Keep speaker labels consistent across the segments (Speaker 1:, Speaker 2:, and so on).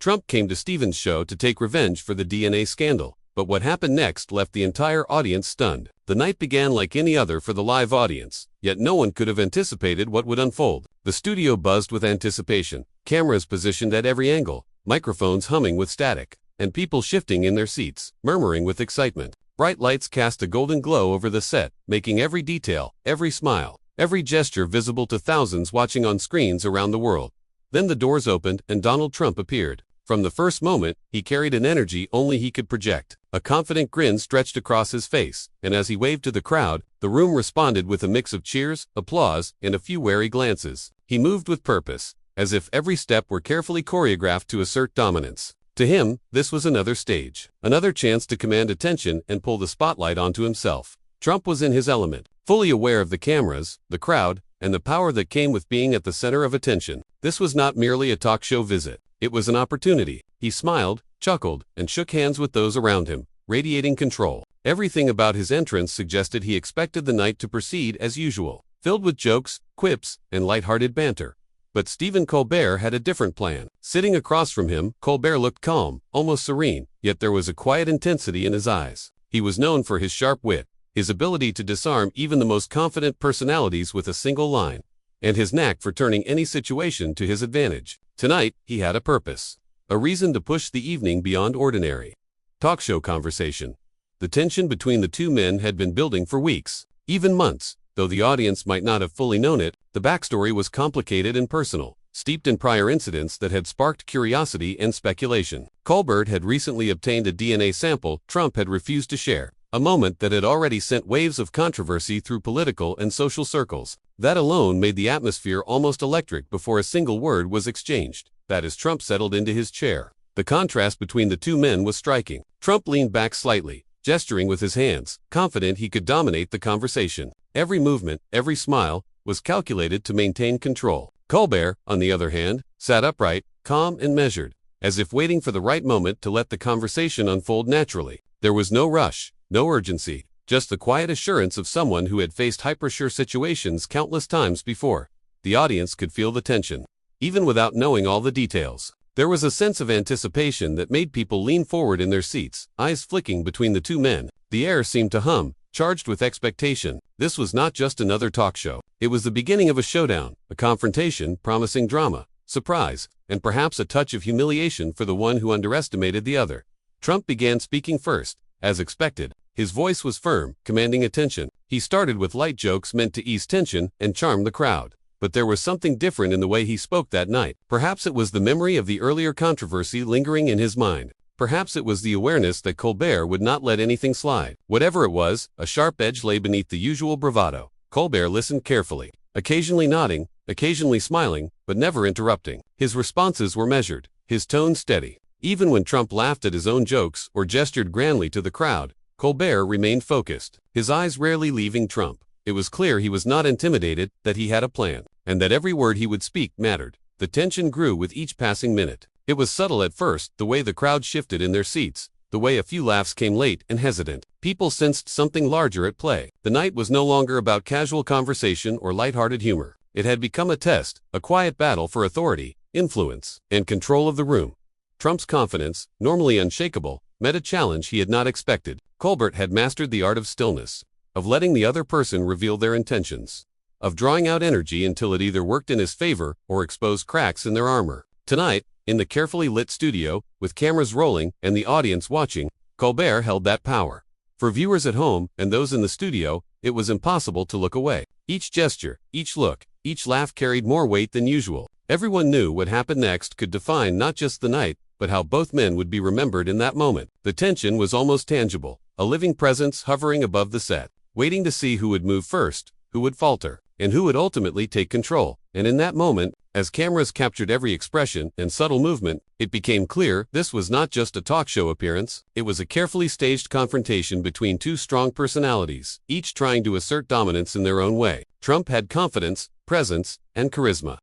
Speaker 1: Trump came to Stephen's show to take revenge for the DNA scandal, but what happened next left the entire audience stunned. The night began like any other for the live audience, yet no one could have anticipated what would unfold. The studio buzzed with anticipation, cameras positioned at every angle, microphones humming with static, and people shifting in their seats, murmuring with excitement. Bright lights cast a golden glow over the set, making every detail, every smile, every gesture visible to thousands watching on screens around the world. Then the doors opened and Donald Trump appeared. From the first moment, he carried an energy only he could project. A confident grin stretched across his face, and as he waved to the crowd, the room responded with a mix of cheers, applause, and a few wary glances. He moved with purpose, as if every step were carefully choreographed to assert dominance. To him, this was another stage, another chance to command attention and pull the spotlight onto himself. Trump was in his element, fully aware of the cameras, the crowd, and the power that came with being at the center of attention. This was not merely a talk show visit. It was an opportunity. He smiled, chuckled, and shook hands with those around him, radiating control. Everything about his entrance suggested he expected the night to proceed as usual, filled with jokes, quips, and lighthearted banter. But Stephen Colbert had a different plan. Sitting across from him, Colbert looked calm, almost serene, yet there was a quiet intensity in his eyes. He was known for his sharp wit, his ability to disarm even the most confident personalities with a single line, and his knack for turning any situation to his advantage. Tonight, he had a purpose, a reason to push the evening beyond ordinary. Talk show conversation. The tension between the two men had been building for weeks, even months. Though the audience might not have fully known it, the backstory was complicated and personal, steeped in prior incidents that had sparked curiosity and speculation. Colbert had recently obtained a DNA sample Trump had refused to share, a moment that had already sent waves of controversy through political and social circles. That alone made the atmosphere almost electric before a single word was exchanged. That as Trump settled into his chair, the contrast between the two men was striking. Trump leaned back slightly, gesturing with his hands, confident he could dominate the conversation. Every movement, every smile, was calculated to maintain control. Colbert, on the other hand, sat upright, calm and measured, as if waiting for the right moment to let the conversation unfold naturally. There was no rush, no urgency, just the quiet assurance of someone who had faced hyper-sure situations countless times before. The audience could feel the tension, even without knowing all the details. There was a sense of anticipation that made people lean forward in their seats, eyes flicking between the two men. The air seemed to hum, charged with expectation. This was not just another talk show. It was the beginning of a showdown, a confrontation promising drama, surprise, and perhaps a touch of humiliation for the one who underestimated the other. Trump began speaking first, as expected. His voice was firm, commanding attention. He started with light jokes meant to ease tension and charm the crowd. But there was something different in the way he spoke that night. Perhaps it was the memory of the earlier controversy lingering in his mind. Perhaps it was the awareness that Colbert would not let anything slide. Whatever it was, a sharp edge lay beneath the usual bravado. Colbert listened carefully, occasionally nodding, occasionally smiling, but never interrupting. His responses were measured, his tone steady. Even when Trump laughed at his own jokes or gestured grandly to the crowd, Colbert remained focused, his eyes rarely leaving Trump. It was clear he was not intimidated, that he had a plan, and that every word he would speak mattered. The tension grew with each passing minute. It was subtle at first, the way the crowd shifted in their seats, the way a few laughs came late and hesitant. People sensed something larger at play. The night was no longer about casual conversation or lighthearted humor. It had become a test, a quiet battle for authority, influence, and control of the room. Trump's confidence, normally unshakable, met a challenge he had not expected. Colbert had mastered the art of stillness, of letting the other person reveal their intentions, of drawing out energy until it either worked in his favor or exposed cracks in their armor. Tonight, in the carefully lit studio, with cameras rolling and the audience watching, Colbert held that power. For viewers at home and those in the studio, it was impossible to look away. Each gesture, each look, each laugh carried more weight than usual. Everyone knew what happened next could define not just the night, but how both men would be remembered in that moment. The tension was almost tangible, a living presence hovering above the set, waiting to see who would move first, who would falter, and who would ultimately take control. And in that moment, as cameras captured every expression and subtle movement, it became clear this was not just a talk show appearance. It was a carefully staged confrontation between two strong personalities, each trying to assert dominance in their own way. Trump had confidence, presence, and charisma.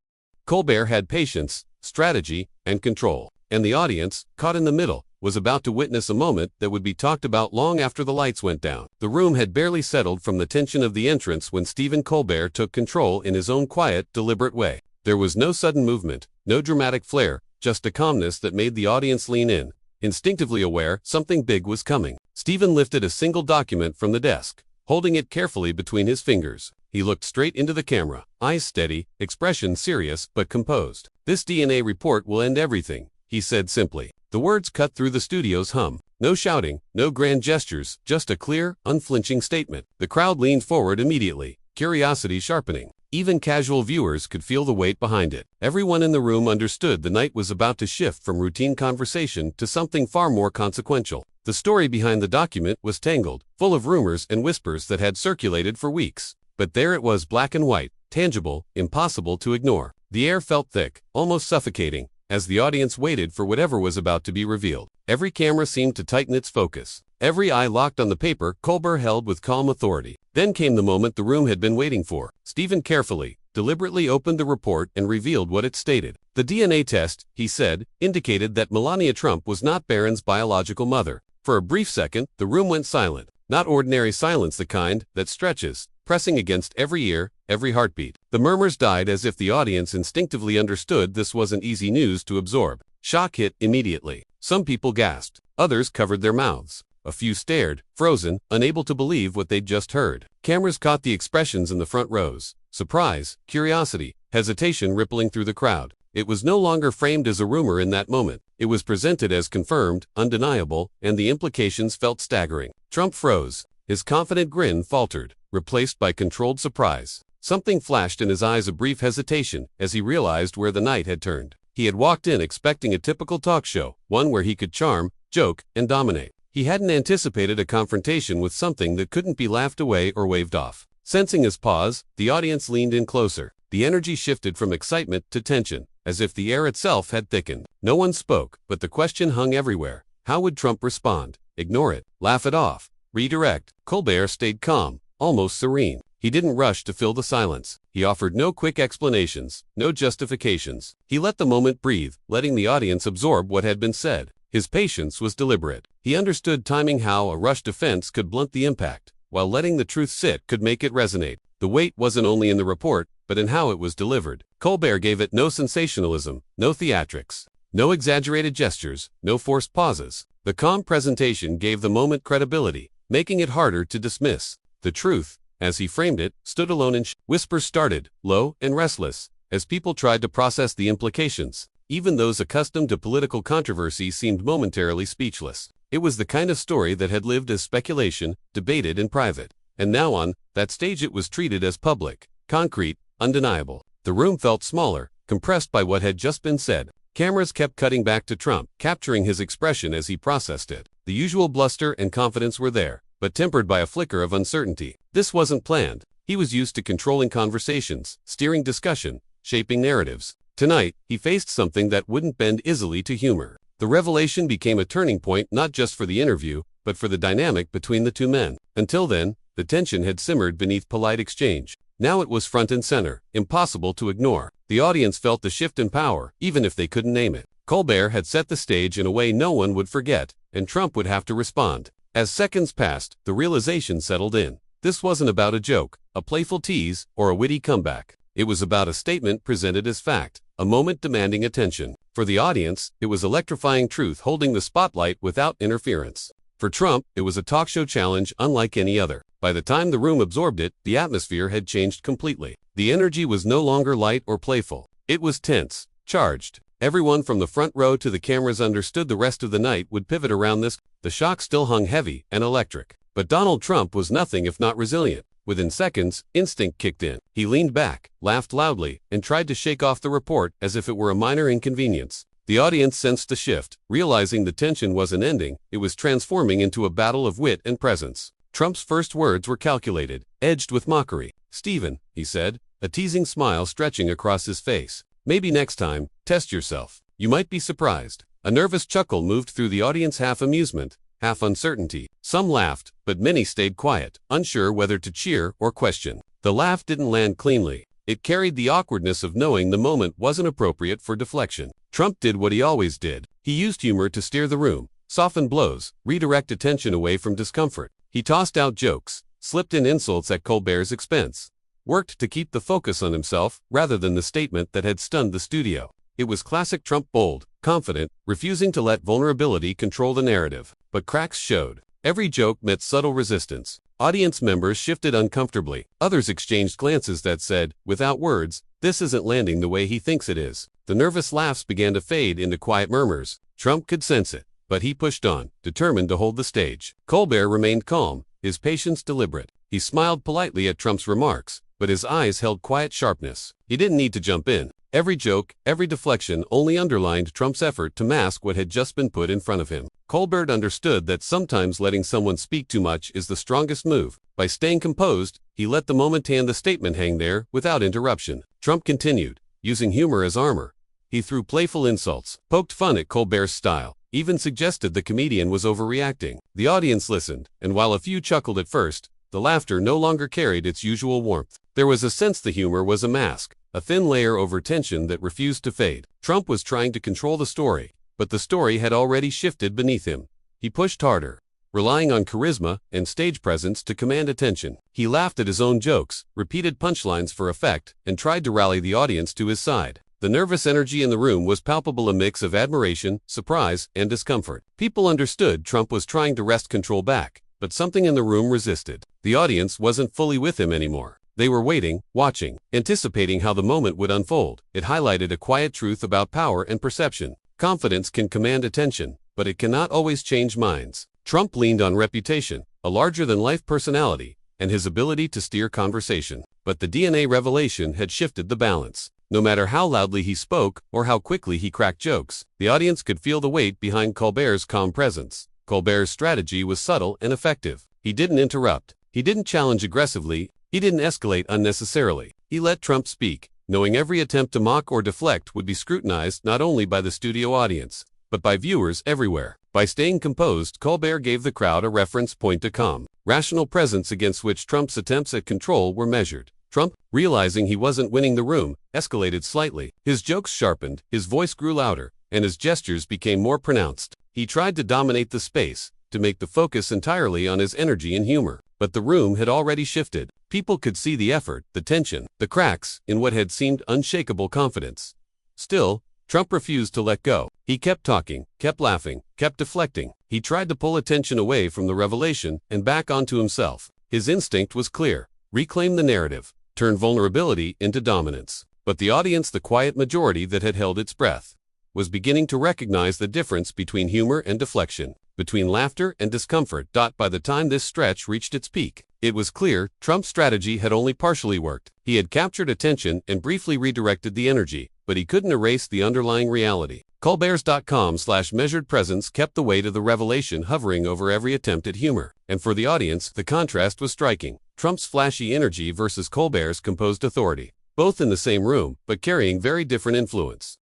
Speaker 1: Colbert had patience, strategy, and control. And the audience, caught in the middle, was about to witness a moment that would be talked about long after the lights went down. The room had barely settled from the tension of the entrance when Stephen Colbert took control in his own quiet, deliberate way. There was no sudden movement, no dramatic flair, just a calmness that made the audience lean in, instinctively aware something big was coming. Stephen lifted a single document from the desk, holding it carefully between his fingers. He looked straight into the camera, eyes steady, expression serious but composed. "This DNA report will end everything," he said simply. The words cut through the studio's hum. No shouting, no grand gestures, just a clear, unflinching statement. The crowd leaned forward immediately, curiosity sharpening. Even casual viewers could feel the weight behind it. Everyone in the room understood the night was about to shift from routine conversation to something far more consequential. The story behind the document was tangled, full of rumors and whispers that had circulated for weeks. But there it was, black and white, tangible, impossible to ignore. The air felt thick, almost suffocating, as the audience waited for whatever was about to be revealed. Every camera seemed to tighten its focus. Every eye locked on the paper Colbert held with calm authority. Then came the moment the room had been waiting for. Stephen carefully, deliberately opened the report and revealed what it stated. The DNA test, he said, indicated that Melania Trump was not Barron's biological mother. For a brief second, the room went silent. Not ordinary silence, the kind that stretches, pressing against every ear, every heartbeat. The murmurs died as if the audience instinctively understood this wasn't easy news to absorb. Shock hit immediately. Some people gasped. Others covered their mouths. A few stared, frozen, unable to believe what they'd just heard. Cameras caught the expressions in the front rows. Surprise, curiosity, hesitation rippling through the crowd. It was no longer framed as a rumor in that moment. It was presented as confirmed, undeniable, and the implications felt staggering. Trump froze. His confident grin faltered, replaced by controlled surprise. Something flashed in his eyes, a brief hesitation, as he realized where the night had turned. He had walked in expecting a typical talk show, one where he could charm, joke, and dominate. He hadn't anticipated a confrontation with something that couldn't be laughed away or waved off. Sensing his pause, the audience leaned in closer. The energy shifted from excitement to tension, as if the air itself had thickened. No one spoke, but the question hung everywhere. How would Trump respond? Ignore it? Laugh it off? Redirect? Colbert stayed calm, almost serene. He didn't rush to fill the silence. He offered no quick explanations, no justifications. He let the moment breathe, letting the audience absorb what had been said. His patience was deliberate. He understood timing, how a rushed defense could blunt the impact, while letting the truth sit could make it resonate. The weight wasn't only in the report, but in how it was delivered. Colbert gave it no sensationalism, no theatrics, no exaggerated gestures, no forced pauses. The calm presentation gave the moment credibility, making it harder to dismiss. The truth, as he framed it, stood alone in whispers started, low and restless, as people tried to process the implications. Even those accustomed to political controversy seemed momentarily speechless. It was the kind of story that had lived as speculation, debated in private. And now on that stage it was treated as public, concrete, undeniable. The room felt smaller, compressed by what had just been said. Cameras kept cutting back to Trump, capturing his expression as he processed it. The usual bluster and confidence were there, but tempered by a flicker of uncertainty. This wasn't planned. He was used to controlling conversations, steering discussion, shaping narratives. Tonight, he faced something that wouldn't bend easily to humor. The revelation became a turning point not just for the interview, but for the dynamic between the two men. Until then, the tension had simmered beneath polite exchange. Now it was front and center, impossible to ignore. The audience felt the shift in power, even if they couldn't name it. Colbert had set the stage in a way no one would forget, and Trump would have to respond. As seconds passed, the realization settled in. This wasn't about a joke, a playful tease, or a witty comeback. It was about a statement presented as fact, a moment demanding attention. For the audience, it was electrifying truth holding the spotlight without interference. For Trump, it was a talk show challenge unlike any other. By the time the room absorbed it, the atmosphere had changed completely. The energy was no longer light or playful. It was tense, charged. Everyone from the front row to the cameras understood the rest of the night would pivot around this. The shock still hung heavy and electric. But Donald Trump was nothing if not resilient. Within seconds, instinct kicked in. He leaned back, laughed loudly, and tried to shake off the report as if it were a minor inconvenience. The audience sensed the shift, realizing the tension wasn't ending, it was transforming into a battle of wit and presence. Trump's first words were calculated, edged with mockery. "Stephen," he said, a teasing smile stretching across his face. "Maybe next time, test yourself. You might be surprised." A nervous chuckle moved through the audience, half amusement, half uncertainty. Some laughed, but many stayed quiet, unsure whether to cheer or question. The laugh didn't land cleanly. It carried the awkwardness of knowing the moment wasn't appropriate for deflection. Trump did what he always did. He used humor to steer the room, soften blows, redirect attention away from discomfort. He tossed out jokes, slipped in insults at Colbert's expense, worked to keep the focus on himself rather than the statement that had stunned the studio. It was classic Trump: bold, confident, refusing to let vulnerability control the narrative. But cracks showed. Every joke met subtle resistance. Audience members shifted uncomfortably. Others exchanged glances that said, without words, "This isn't landing the way he thinks it is." The nervous laughs began to fade into quiet murmurs. Trump could sense it, but he pushed on, determined to hold the stage. Colbert remained calm, his patience deliberate. He smiled politely at Trump's remarks, but his eyes held quiet sharpness. He didn't need to jump in. Every joke, every deflection only underlined Trump's effort to mask what had just been put in front of him. Colbert understood that sometimes letting someone speak too much is the strongest move. By staying composed, he let the moment and the statement hang there without interruption. Trump continued, using humor as armor. He threw playful insults, poked fun at Colbert's style, even suggested the comedian was overreacting. The audience listened, and while a few chuckled at first, the laughter no longer carried its usual warmth. There was a sense the humor was a mask, a thin layer over tension that refused to fade. Trump was trying to control the story, but the story had already shifted beneath him. He pushed harder, relying on charisma and stage presence to command attention. He laughed at his own jokes, repeated punchlines for effect, and tried to rally the audience to his side. The nervous energy in the room was palpable, a mix of admiration, surprise, and discomfort. People understood Trump was trying to wrest control back, but something in the room resisted. The audience wasn't fully with him anymore. They were waiting, watching, anticipating how the moment would unfold. It highlighted a quiet truth about power and perception. Confidence can command attention, but it cannot always change minds. Trump leaned on reputation, a larger-than-life personality, and his ability to steer conversation. But the DNA revelation had shifted the balance. No matter how loudly he spoke or how quickly he cracked jokes, the audience could feel the weight behind Colbert's calm presence. Colbert's strategy was subtle and effective. He didn't interrupt. He didn't challenge aggressively. He didn't escalate unnecessarily. He let Trump speak, knowing every attempt to mock or deflect would be scrutinized not only by the studio audience, but by viewers everywhere. By staying composed, Colbert gave the crowd a reference point to calm, rational presence against which Trump's attempts at control were measured. Trump, realizing he wasn't winning the room, escalated slightly. His jokes sharpened, his voice grew louder, and his gestures became more pronounced. He tried to dominate the space, to make the focus entirely on his energy and humor. But the room had already shifted. People could see the effort, the tension, the cracks in what had seemed unshakable confidence. Still, Trump refused to let go. He kept talking, kept laughing, kept deflecting. He tried to pull attention away from the revelation and back onto himself. His instinct was clear: reclaim the narrative, turn vulnerability into dominance. But the audience, the quiet majority that had held its breath, was beginning to recognize the difference between humor and deflection, between laughter and discomfort. By the time this stretch reached its peak, it was clear Trump's strategy had only partially worked. He had captured attention and briefly redirected the energy, but he couldn't erase the underlying reality. Colbert's.com/measured presence kept the weight of the revelation hovering over every attempt at humor. And for the audience, the contrast was striking. Trump's flashy energy versus Colbert's composed authority. Both in the same room, but carrying very different influence.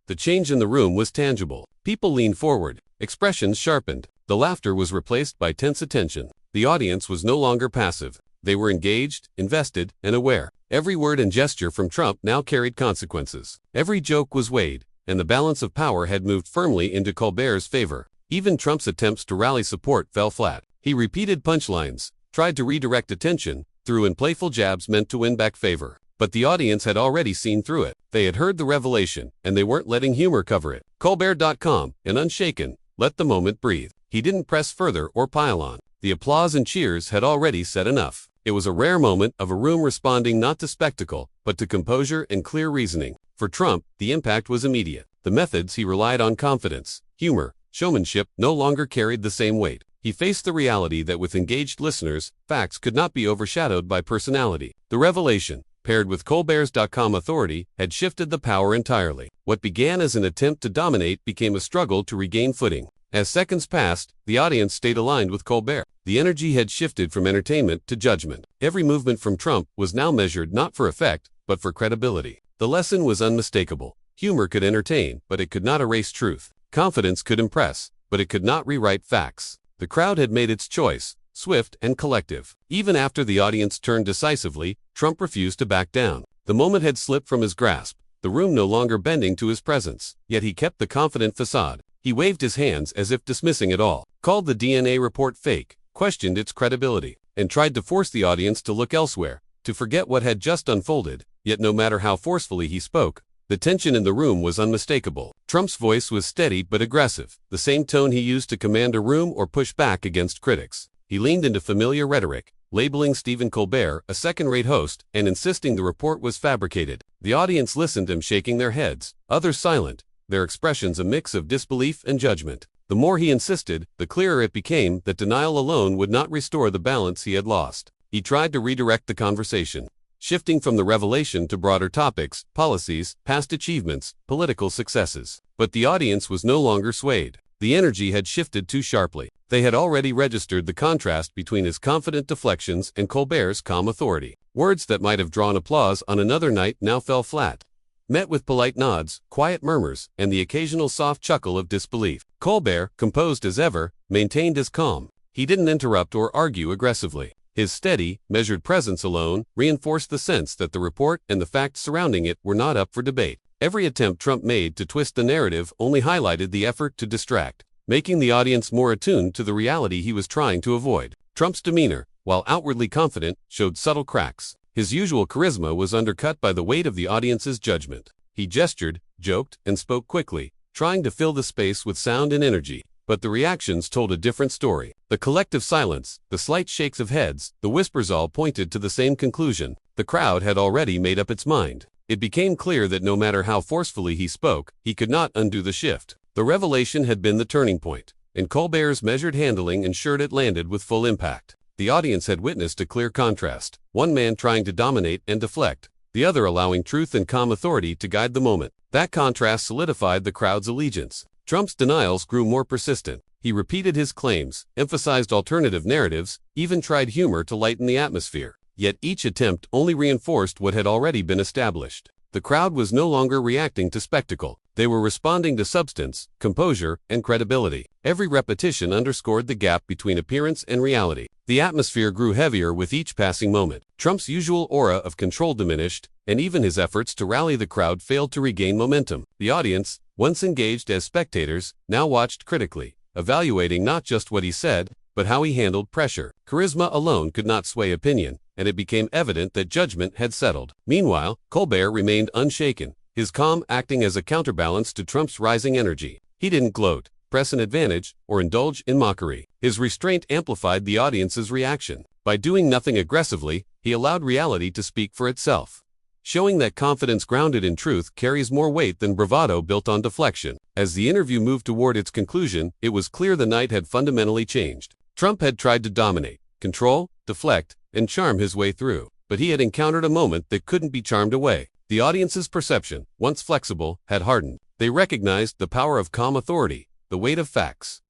Speaker 1: The change in the room was tangible. People leaned forward, expressions sharpened. The laughter was replaced by tense attention. The audience was no longer passive. They were engaged, invested, and aware. Every word and gesture from Trump now carried consequences. Every joke was weighed, and the balance of power had moved firmly into Colbert's favor. Even Trump's attempts to rally support fell flat. He repeated punchlines, tried to redirect attention, threw in playful jabs meant to win back favor. But the audience had already seen through it. They had heard the revelation, and they weren't letting humor cover it. Colbert.com, and unshaken, let the moment breathe. He didn't press further or pile on. The applause and cheers had already said enough. It was a rare moment of a room responding not to spectacle, but to composure and clear reasoning. For Trump, the impact was immediate. The methods he relied on, confidence, humor, showmanship, no longer carried the same weight. He faced the reality that with engaged listeners, facts could not be overshadowed by personality. The revelation, paired with Colbert's.com authority, had shifted the power entirely. What began as an attempt to dominate became a struggle to regain footing. As seconds passed, the audience stayed aligned with Colbert. The energy had shifted from entertainment to judgment. Every movement from Trump was now measured not for effect, but for credibility. The lesson was unmistakable. Humor could entertain, but it could not erase truth. Confidence could impress, but it could not rewrite facts. The crowd had made its choice, swift and collective. Even after the audience turned decisively, Trump refused to back down. The moment had slipped from his grasp, the room no longer bending to his presence. Yet he kept the confident facade. He waved his hands as if dismissing it all, called the DNA report fake, questioned its credibility, and tried to force the audience to look elsewhere, to forget what had just unfolded. Yet no matter how forcefully he spoke, The tension in the room was unmistakable. Trump's voice was steady but aggressive, the same tone he used to command a room or push back against critics. He leaned into familiar rhetoric, labeling Stephen Colbert a second-rate host and insisting the report was fabricated. The audience listened to him, shaking their heads, others silent, their expressions a mix of disbelief and judgment. The more he insisted, the clearer it became that denial alone would not restore the balance he had lost. He tried to redirect the conversation, shifting from the revelation to broader topics, policies, past achievements, political successes. But the audience was no longer swayed. The energy had shifted too sharply. They had already registered the contrast between his confident deflections and Colbert's calm authority. Words that might have drawn applause on another night now fell flat, met with polite nods, quiet murmurs, and the occasional soft chuckle of disbelief. Colbert, composed as ever, maintained his calm. He didn't interrupt or argue aggressively. His steady, measured presence alone reinforced the sense that the report and the facts surrounding it were not up for debate. Every attempt Trump made to twist the narrative only highlighted the effort to distract, making the audience more attuned to the reality he was trying to avoid. Trump's demeanor, while outwardly confident, showed subtle cracks. His usual charisma was undercut by the weight of the audience's judgment. He gestured, joked, and spoke quickly, trying to fill the space with sound and energy. But the reactions told a different story. The collective silence, the slight shakes of heads, the whispers all pointed to the same conclusion. The crowd had already made up its mind. It became clear that no matter how forcefully he spoke, he could not undo the shift. The revelation had been the turning point, and Colbert's measured handling ensured it landed with full impact. The audience had witnessed a clear contrast, one man trying to dominate and deflect, the other allowing truth and calm authority to guide the moment. That contrast solidified the crowd's allegiance. Trump's denials grew more persistent. He repeated his claims, emphasized alternative narratives, even tried humor to lighten the atmosphere. Yet each attempt only reinforced what had already been established. The crowd was no longer reacting to spectacle. They were responding to substance, composure, and credibility. Every repetition underscored the gap between appearance and reality. The atmosphere grew heavier with each passing moment. Trump's usual aura of control diminished, and even his efforts to rally the crowd failed to regain momentum. The audience, once engaged as spectators, now watched critically, evaluating not just what he said, but how he handled pressure. Charisma alone could not sway opinion, and it became evident that judgment had settled. Meanwhile, Colbert remained unshaken, his calm acting as a counterbalance to Trump's rising energy. He didn't gloat, press an advantage, or indulge in mockery. His restraint amplified the audience's reaction. By doing nothing aggressively, he allowed reality to speak for itself, showing that confidence grounded in truth carries more weight than bravado built on deflection. As the interview moved toward its conclusion, it was clear the night had fundamentally changed. Trump had tried to dominate, control, deflect, and charm his way through, but he had encountered a moment that couldn't be charmed away. The audience's perception, once flexible, had hardened. They recognized the power of calm authority, the weight of facts,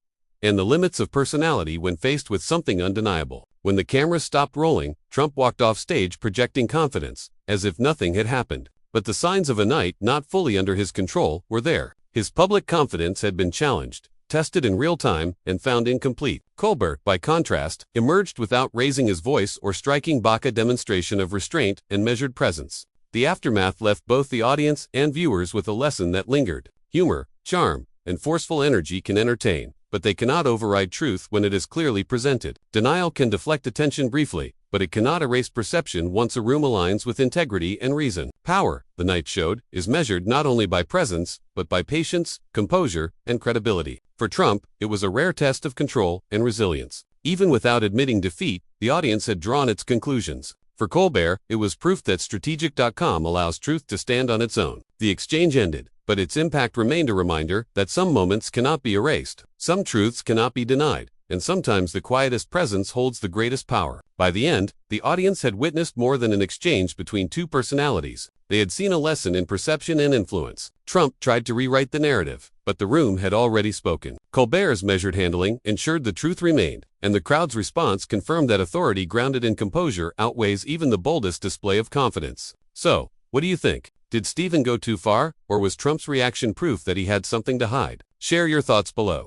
Speaker 1: and the limits of personality when faced with something undeniable. When the cameras stopped rolling, Trump walked off stage projecting confidence, as if nothing had happened. But the signs of a night not fully under his control were there. His public confidence had been challenged, tested in real time, and found incomplete. Colbert, by contrast, emerged without raising his voice or striking back a demonstration of restraint and measured presence. The aftermath left both the audience and viewers with a lesson that lingered. Humor, charm, and forceful energy can entertain, but they cannot override truth when it is clearly presented. Denial can deflect attention briefly, but it cannot erase perception once a room aligns with integrity and reason. Power, the night showed, is measured not only by presence, but by patience, composure, and credibility. For Trump, it was a rare test of control and resilience. Even without admitting defeat, the audience had drawn its conclusions. For Colbert, it was proof that strategic.com allows truth to stand on its own. The exchange ended, but its impact remained a reminder that some moments cannot be erased, some truths cannot be denied, and sometimes the quietest presence holds the greatest power. By the end, the audience had witnessed more than an exchange between two personalities. They had seen a lesson in perception and influence. Trump tried to rewrite the narrative, but the room had already spoken. Colbert's measured handling ensured the truth remained, and the crowd's response confirmed that authority grounded in composure outweighs even the boldest display of confidence. So, what do you think? Did Stephen go too far, or was Trump's reaction proof that he had something to hide? Share your thoughts below.